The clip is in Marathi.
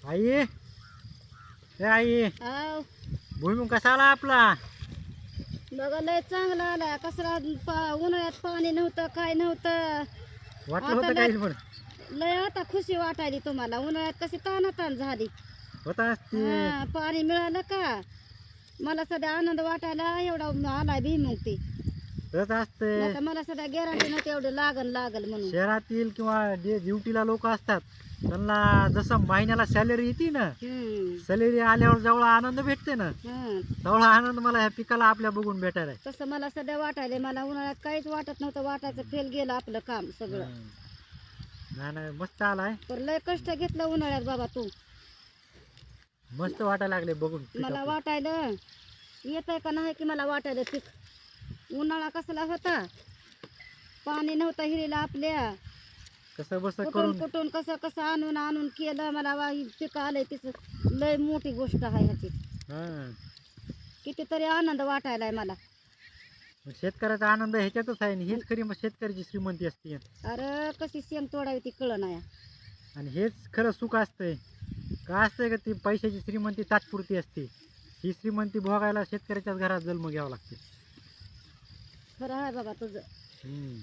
आई, हे आई, आव भुईमुग कसा आला आपला? बघा लय चांगला आला. कसला उन्हाळ्यात पाणी नव्हतं, काय नव्हतं. वाटलं आता होतं लय काही पण लय आता खुशी वाटायली तुम्हाला. उन्हाळ्यात कशी तानातान झाली. होता असते. हा, पाणी मिळालं का मला सध्या आनंद वाटायला एवढा आलाय भुईमुग ते. तसंच असते. आता मला सध्या गॅरंटी नव्हती एवढं लागल म्हणून. शहरातील किंवा जे ड्युटीला लोक असतात त्यांना जसं महिन्याला सॅलरी येते ना, सॅलरी आल्यावर जेवढा आनंद भेटते ना तेवढा आनंद मला ह्या पिकाला आपल्या बघून भेटायला आहे. तसं मला सध्या वाटायले. मला उन्हाळ्यात काहीच वाटत नव्हतं. वाटायचं फेल गेलं आपलं काम सगळं. नाही नाही, मस्त आलाय. तर लय कष्ट घेतलं उन्हाळ्यात बाबा तू. मस्त वाटायला लागले बघून पीक मला आपलं. वाटायलं येत आहे का नाही की मला वाटायलं पीक. उन्हाळा कसला होता, पाणी नव्हतं हिरीला आपल्या. कसं बस कुठून करून कुठून कसं कसं आणून आणून केलं. मला पीक आलंय तिचं लय मोठी गोष्ट आहे ह्याची. हा. कितीतरी आनंद वाटायलाय मला. शेतकऱ्याचा आनंद ह्याच्यातच आहे आणि हीच खरी मग शेतकऱ्याची श्रीमंती असते. अरे कशी शेंग तोडावी ती कळ नाही. आणि हेच खरं सुख असतंय. काय असतंय का ती पैशाची श्रीमंती तात्पुरती असते. ही श्रीमंती भोगायला शेतकऱ्याच्याच घरात जन्म घ्यावा लागते. खरं आहे बाबा तुझं. हम्म.